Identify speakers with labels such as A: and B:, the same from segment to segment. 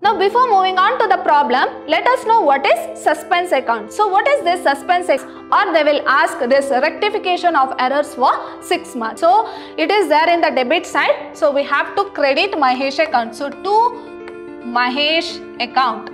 A: Now before moving on to the problem, let us know what is suspense account. So what is this suspense account? Or they will ask this rectification of errors for 6 months. So it is there in the debit side. So we have to credit Mahesh account. So to Mahesh account.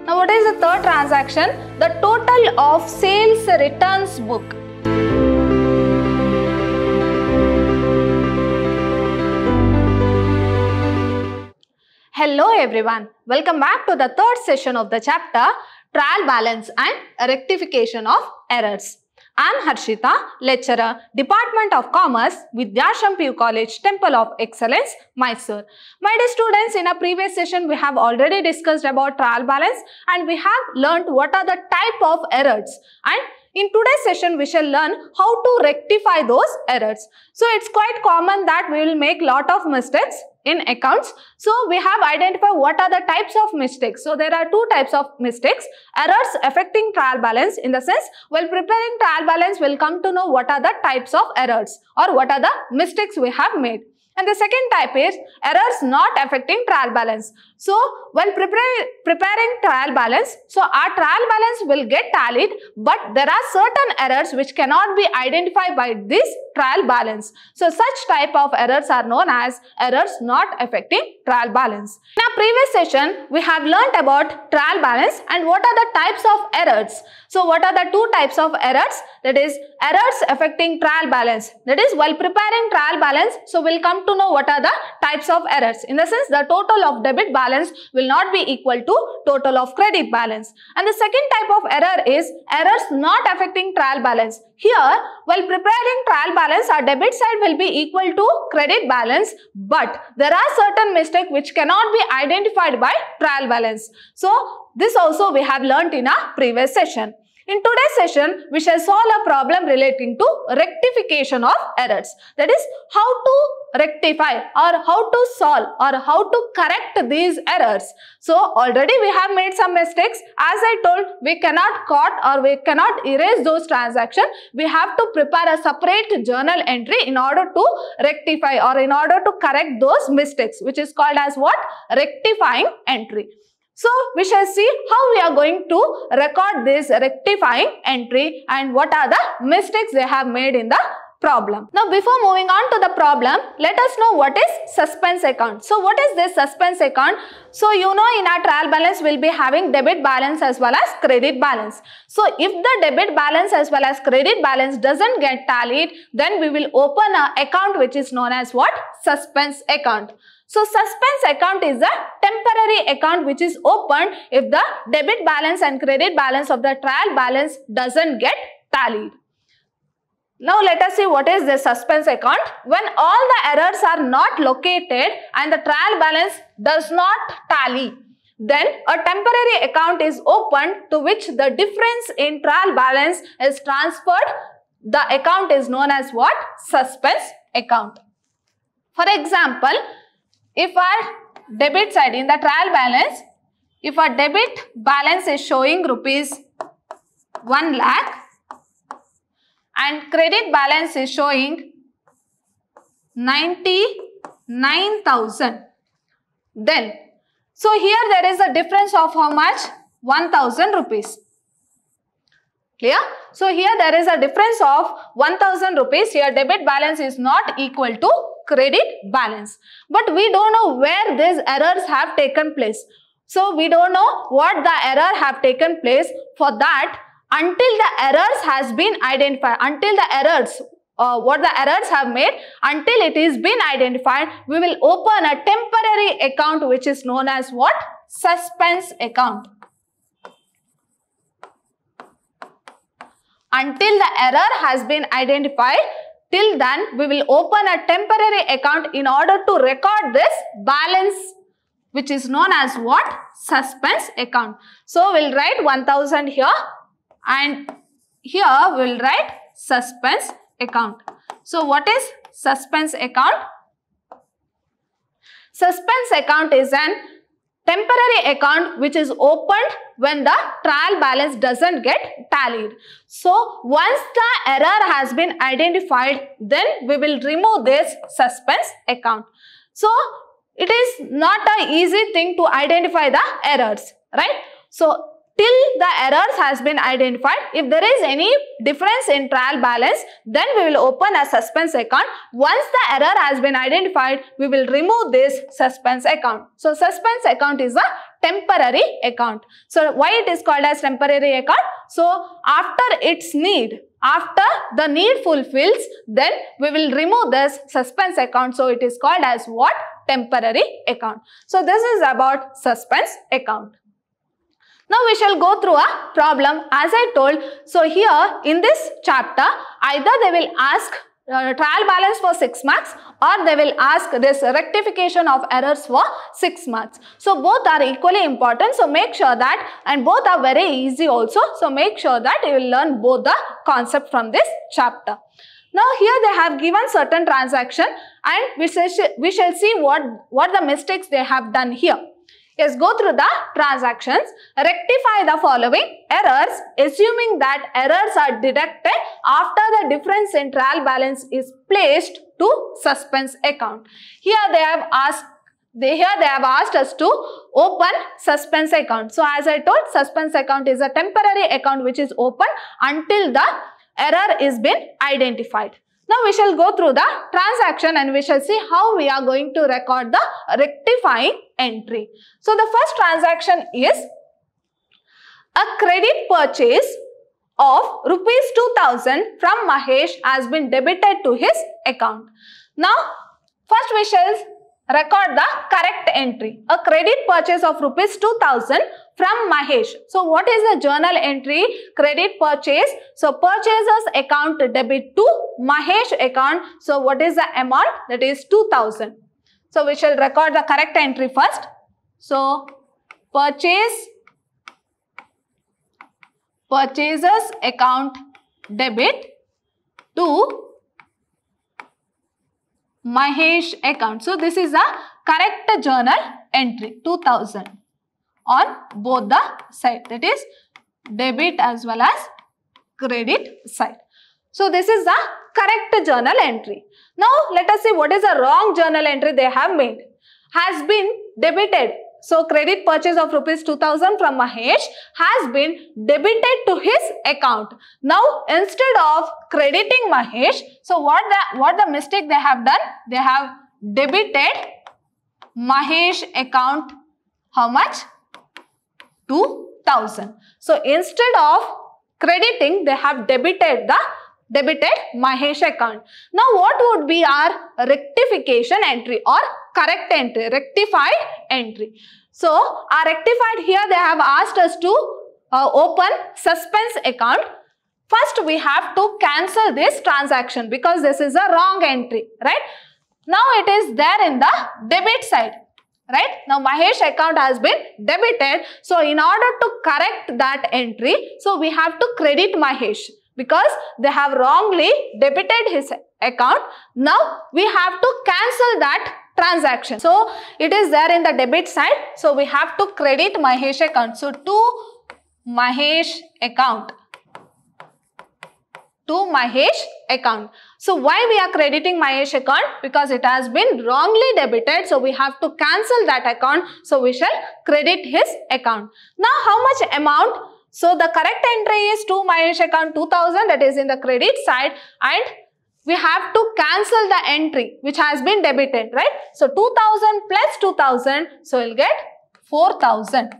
A: Now what is the third transaction? The total of sales returns book. Hello everyone, welcome back to the third session of the chapter Trial Balance and Rectification of Errors. I am Harshita, lecturer, Department of Commerce, Vidyashram PU College, Temple of Excellence, Mysore. My dear students, in a previous session we have already discussed about trial balance and we have learnt what are the type of errors, and in today's session we shall learn how to rectify those errors. So it's quite common that we will make lot of mistakes in accounts. So we have identified what are the types of mistakes. So there are two types of mistakes. Errors affecting trial balance, in the sense while preparing trial balance we'll come to know what are the types of errors or what are the mistakes we have made. And the second type is errors not affecting trial balance. So while preparing trial balance, so our trial balance will get tallied, but there are certain errors which cannot be identified by this trial balance. So such type of errors are known as errors not affecting trial balance. In our previous session, we have learnt about trial balance and what are the types of errors. So what are the two types of errors? That is errors affecting trial balance. That is while preparing trial balance, so we'll come to know what are the types of errors. In the sense the total of debit balance will not be equal to total of credit balance. And the second type of error is errors not affecting trial balance. Here, while preparing trial balance, our debit side will be equal to credit balance, but there are certain mistakes which cannot be identified by trial balance. So this also we have learnt in our previous session. In today's session, we shall solve a problem relating to rectification of errors. That is, how to rectify or how to solve or how to correct these errors. So already we have made some mistakes. As I told, we cannot cut or we cannot erase those transactions. We have to prepare a separate journal entry in order to rectify or in order to correct those mistakes, which is called as what? Rectifying entry. So we shall see how we are going to record this rectifying entry and what are the mistakes they have made in the problem. Now before moving on to the problem, let us know what is suspense account. So what is this suspense account? So you know in our trial balance we will be having debit balance as well as credit balance. So if the debit balance as well as credit balance doesn't get tallied, then we will open an account which is known as what? Suspense account. So suspense account is a temporary account which is opened if the debit balance and credit balance of the trial balance doesn't get tallied. Now let us see what is the suspense account. When all the errors are not located and the trial balance does not tally, then a temporary account is opened to which the difference in trial balance is transferred. The account is known as what? Suspense account. For example, if our debit side in the trial balance, if our debit balance is showing rupees 1 lakh and credit balance is showing 99,000, then, so here there is a difference of how much? 1,000 rupees. Clear? So here there is a difference of 1,000 rupees. Here debit balance is not equal to credit balance. But we don't know where these errors have taken place. So we don't know what the error have taken place. For that, until the errors has been identified, until the errors, what the errors have made, until it is been identified, we will open a temporary account which is known as what? Suspense account. Until the error has been identified, till then we will open a temporary account in order to record this balance which is known as what? Suspense account. So we'll write 1,000 here and here we'll write suspense account. So what is suspense account? Suspense account is an temporary account which is opened when the trial balance doesn't get tallied. So once the error has been identified, then we will remove this suspense account. So it is not an easy thing to identify the errors, right? So till the errors has been identified, if there is any difference in trial balance, then we will open a suspense account. Once the error has been identified, we will remove this suspense account. So suspense account is a temporary account. So why it is called as temporary account? So after its need, after the need fulfills, then we will remove this suspense account. So it is called as what? Temporary account. So this is about suspense account. Now we shall go through a problem as I told. So here in this chapter, either they will ask trial balance for 6 marks or they will ask this rectification of errors for 6 marks. So both are equally important. So make sure that, and both are very easy also. So make sure that you will learn both the concept from this chapter. Now here they have given certain transaction and we shall see what the mistakes they have done here. Yes, go through the transactions. Rectify the following errors, assuming that errors are detected after the difference in trial balance is placed to suspense account. Here they have asked us to open suspense account. So as I told, suspense account is a temporary account which is open until the error is been identified. Now we shall go through the transaction and we shall see how we are going to record the rectifying entry. So the first transaction is a credit purchase of rupees 2000 from Mahesh has been debited to his account. Now first we shall record the correct entry. A credit purchase of rupees 2000 from Mahesh. So what is the journal entry? Credit purchase. So purchaser's account debit to Mahesh account. So what is the amount? That is 2000. So we shall record the correct entry first. So purchaser's account debit to Mahesh account. So this is the correct journal entry, 2000 on both the side, that is debit as well as credit side. So this is the correct journal entry. Now let us see what is the wrong journal entry they have made. Has been debited. So credit purchase of rupees 2000 from Mahesh has been debited to his account. Now instead of crediting Mahesh, so what the mistake they have done? They have debited Mahesh account how much? 2000. So instead of crediting, they have debited Mahesh account. Now what would be our rectification entry or correct entry, rectified entry? So our rectified, here they have asked us to open suspense account. First we have to cancel this transaction because this is a wrong entry, right? Now it is there in the debit side. Right? Now Mahesh account has been debited. So in order to correct that entry, so we have to credit Mahesh because they have wrongly debited his account. Now we have to cancel that transaction. So it is there in the debit side. So we have to credit Mahesh account. So to Mahesh account. To Mahesh account. So why we are crediting Mahesh account? Because it has been wrongly debited. So we have to cancel that account. So we shall credit his account. Now how much amount? So the correct entry is to Mahesh account 2000, that is in the credit side, and we have to cancel the entry which has been debited, right? So 2000 plus 2000, so we'll get 4000.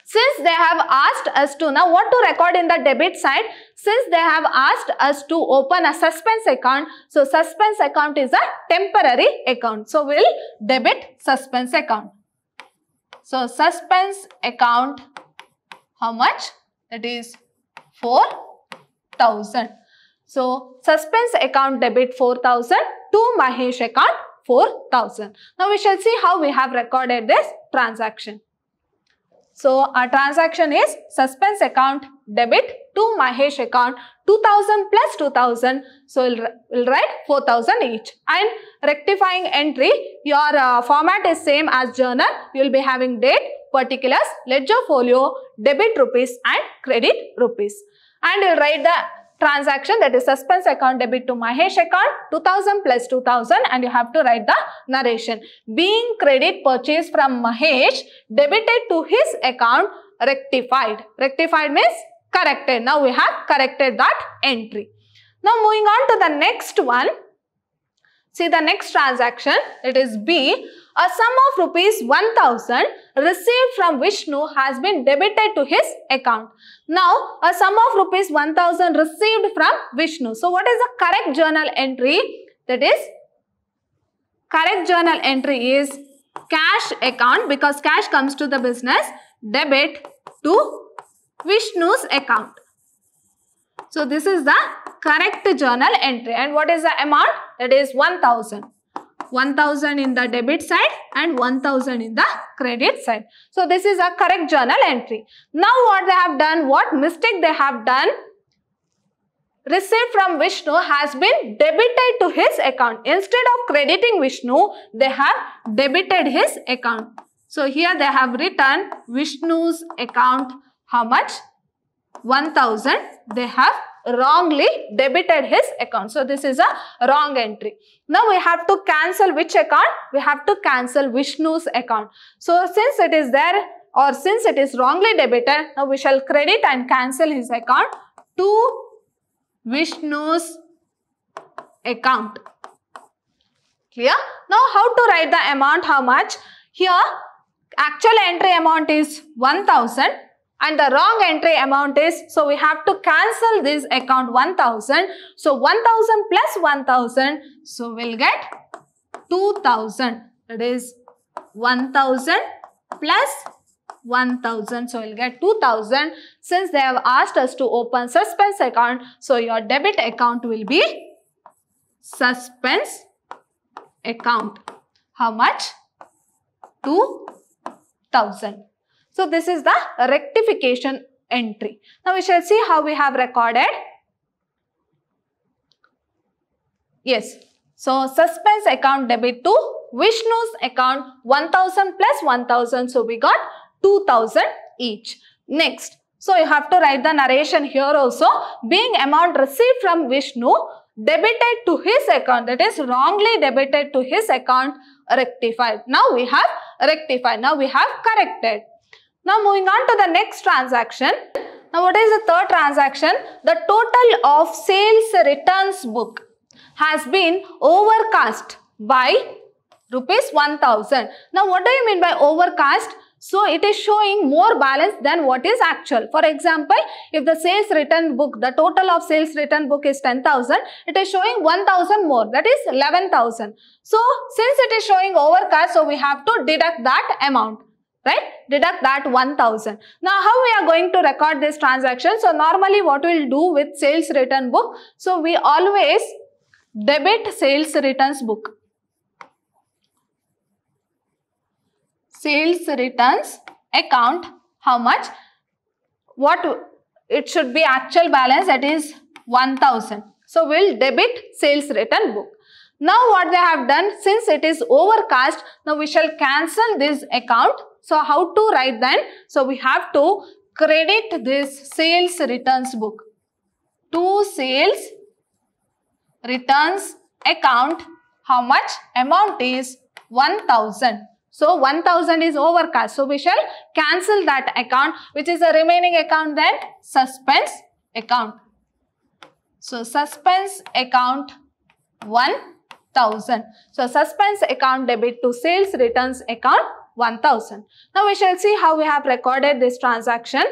A: Since they have asked us to, now what to record in the debit side? Since they have asked us to open a suspense account, so suspense account is a temporary account. So we'll debit suspense account. So suspense account, how much? That is 4000. So suspense account debit 4000 to Mahesh account 4000. Now we shall see how we have recorded this transaction. So our transaction is suspense account debit to Mahesh account 2000 plus 2000. So we'll write 4000 each. And rectifying entry, your format is same as journal. You will be having date, particulars, ledger folio, debit rupees and credit rupees. And you'll write the transaction, that is suspense account debit to Mahesh account, 2000 plus 2000, and you have to write the narration. Being credit purchase from Mahesh debited to his account, rectified. Rectified means corrected. Now we have corrected that entry. Now moving on to the next one. See the next transaction, it is B. A sum of rupees 1000 received from Vishnu has been debited to his account. Now, a sum of rupees 1000 received from Vishnu. So, what is the correct journal entry? That is, correct journal entry is cash account, because cash comes to the business, debit to Vishnu's account. So, this is the correct journal entry. And what is the amount? That is 1000. 1000 in the debit side and 1000 in the credit side. So, this is a correct journal entry. Now, what they have done, what mistake they have done, receipt from Vishnu has been debited to his account. Instead of crediting Vishnu, they have debited his account. So, here they have written Vishnu's account, how much? 1000. They have wrongly debited his account. So, this is a wrong entry. Now, we have to cancel which account? We have to cancel Vishnu's account. So, since it is there, or since it is wrongly debited, now we shall credit and cancel his account to Vishnu's account. Clear? Now, how to write the amount? How much? Here, actual entry amount is 1000. And the wrong entry amount is, so we have to cancel this account 1000. So 1000 plus 1000, so we'll get 2000. That is 1000 plus 1000. So we'll get 2000. Since they have asked us to open suspense account, so your debit account will be suspense account. How much? 2000. So, this is the rectification entry. Now, we shall see how we have recorded. Yes. So, suspense account debit to Vishnu's account 1000 plus 1000. So, we got 2000 each. Next. So, you have to write the narration here also. Being amount received from Vishnu debited to his account, that is wrongly debited to his account, rectified. Now, we have rectified. Now, we have corrected. Now, moving on to the next transaction. Now, what is the third transaction? The total of sales returns book has been overcast by rupees 1000. Now, what do you mean by overcast? So, it is showing more balance than what is actual. For example, if the sales return book, the total of sales return book is 10,000, it is showing 1,000 more, that is 11,000. So, since it is showing overcast, so we have to deduct that amount. Right? Deduct that 1000. Now, how we are going to record this transaction? So, normally what we will do with sales return book? So, we always debit sales returns book. Sales returns account, how much? What it should be actual balance, that is 1000. So, we will debit sales return book. Now, what they have done, since it is overcast, now we shall cancel this account. So, how to write then? So, we have to credit this sales returns book to sales returns account. How much? Amount is 1000. So, 1000 is overcast. So, we shall cancel that account, which is the remaining account, then suspense account. So, suspense account 1000. So, suspense account debit to sales returns account 1000. Now, we shall see how we have recorded this transaction.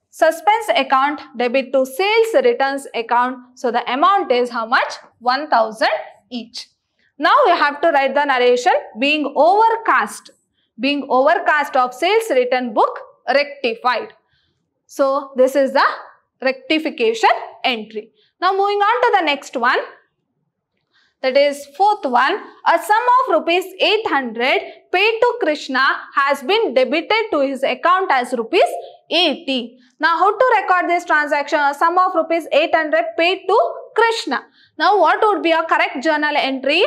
A: Suspense account debit to sales returns account. So, the amount is how much? 1000 each. Now, we have to write the narration. Being overcast of sales return book rectified. So, this is the rectification entry. Now, moving on to the next one. That is fourth one. A sum of rupees 800 paid to Krishna has been debited to his account as rupees 80. Now, how to record this transaction? A sum of rupees 800 paid to Krishna. Now, what would be a correct journal entry?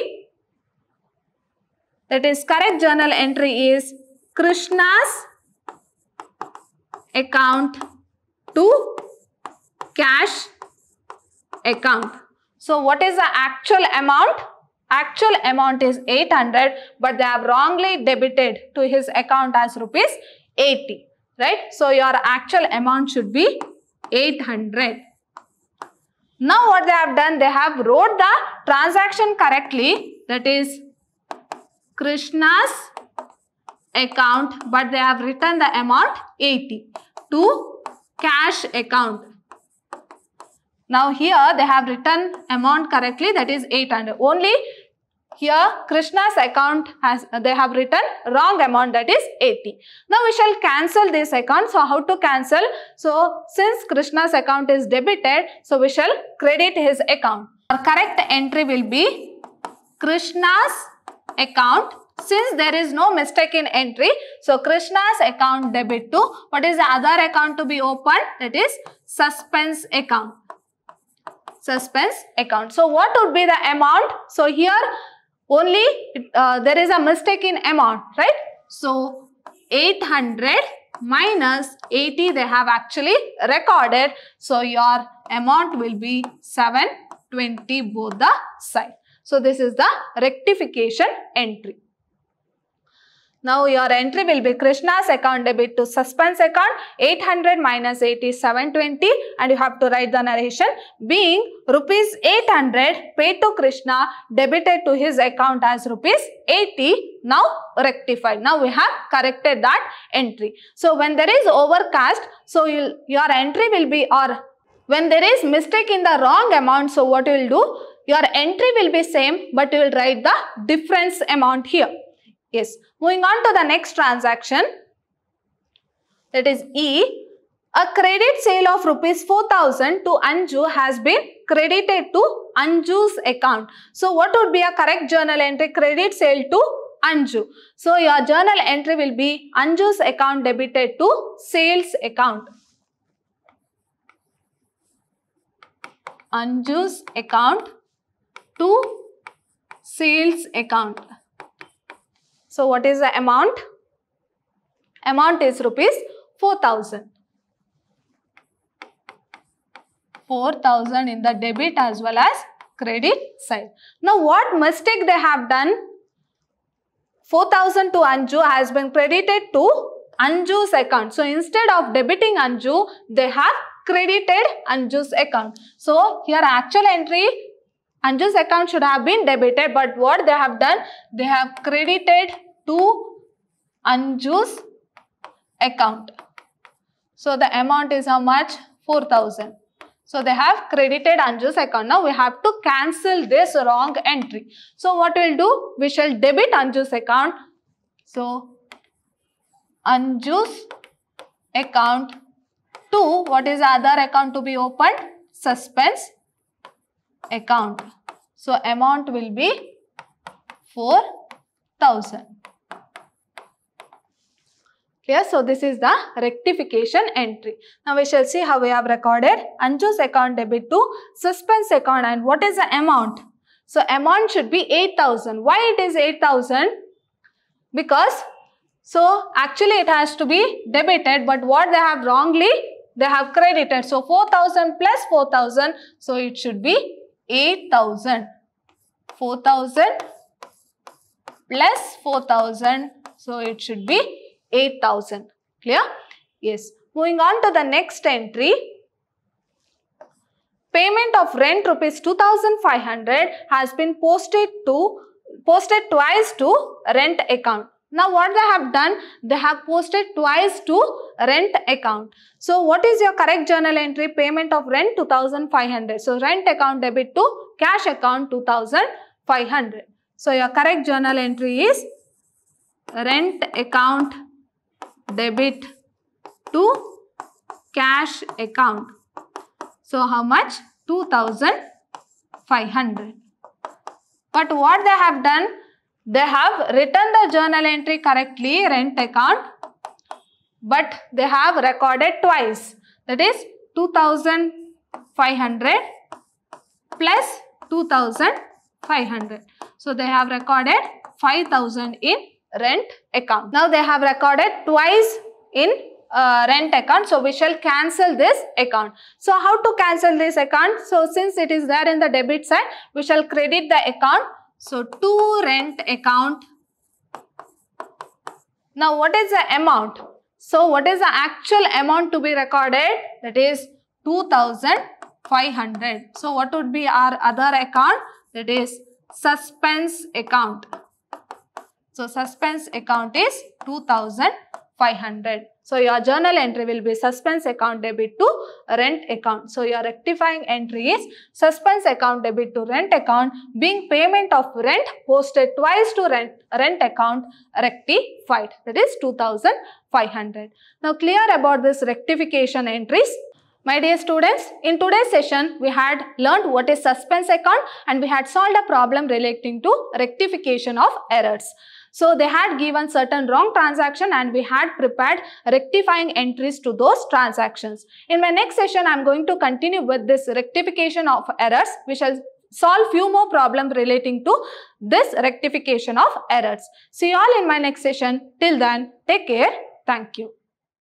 A: That is, correct journal entry is Krishna's account to cash account. So what is the actual amount? Actual amount is 800, but they have wrongly debited to his account as rupees 80, right? So your actual amount should be 800. Now what they have done, they have wrote the transaction correctly, that is Krishna's account, but they have written the amount 80 to cash account. Now here they have written amount correctly, that is 800. Only here Krishna's account they have written wrong amount, that is 80. Now we shall cancel this account. So how to cancel? So since Krishna's account is debited, so we shall credit his account. Our correct entry will be Krishna's account. Since there is no mistake in entry, so Krishna's account debit to, what is the other account to be opened? That is suspense account. Suspense account. So what would be the amount? So here only there is a mistake in amount, right? So 800 minus 80 they have actually recorded. So your amount will be 720 both the side. So this is the rectification entry. Now your entry will be Krishna's account debit to suspense account, 800 minus 80 is 720, and you have to write the narration being rupees 800 paid to Krishna debited to his account as rupees 80, now rectified. Now we have corrected that entry. So when there is overcast, so your entry will be, or when there is mistake in the wrong amount, so what you will do? Your entry will be same, but you will write the difference amount here. Yes. Moving on to the next transaction, that is E. A credit sale of rupees 4,000 to Anju has been credited to Anju's account. So what would be a correct journal entry? Credit sale to Anju. So your journal entry will be Anju's account debited to sales account. Anju's account to sales account. So what is the amount? Amount is rupees 4,000. 4,000 in the debit as well as credit side. Now what mistake they have done? 4,000 to Anju has been credited to Anju's account. So instead of debiting Anju, they have credited Anju's account. So here actual entry, Anju's account should have been debited, but what they have done, they have credited to Anju's account. So the amount is how much? 4,000. So they have credited Anju's account. Now we have to cancel this wrong entry. So what we will do? We shall debit Anju's account. So Anju's account to, what is the other account to be opened? Suspense account. So amount will be 4,000. Clear? So this is the rectification entry. Now we shall see how we have recorded Anju's account debit to suspense account, and what is the amount? So amount should be 8,000. Why it is 8,000? Because so actually it has to be debited, but what they have wrongly, they have credited. So 4,000 plus 4,000, so it should be 8,000. 4,000 plus 4,000, so it should be 8,000. Clear? Yes. Moving on to the next entry. Payment of rent rupees 2,500 has been posted twice to rent account. Now what they have done, they have posted twice to rent account. So what is your correct journal entry? Payment of rent 2,500. So rent account debit to cash account 2,500. So your correct journal entry is rent account debit to cash account. So how much? 2,500. But what they have done? They have written the journal entry correctly, rent account, but they have recorded twice. That is 2,500 plus 2,500. So they have recorded 5,000 in rent account. Now they have recorded twice in rent account. So we shall cancel this account. So how to cancel this account? So since it is there in the debit side, we shall credit the account. So to rent account. Now what is the amount? So what is the actual amount to be recorded? That is 2,500. So what would be our other account? That is suspense account. So suspense account is 2,500. So your journal entry will be suspense account debit to rent account. So your rectifying entry is suspense account debit to rent account being payment of rent posted twice to rent account rectified. That is 2,500. Now clear about this rectification entries. My dear students, in today's session, we had learned what is suspense account and we had solved a problem relating to rectification of errors. So they had given certain wrong transaction and we had prepared rectifying entries to those transactions. In my next session, I am going to continue with this rectification of errors. We shall solve few more problems relating to this rectification of errors. See you all in my next session. Till then, take care. Thank you.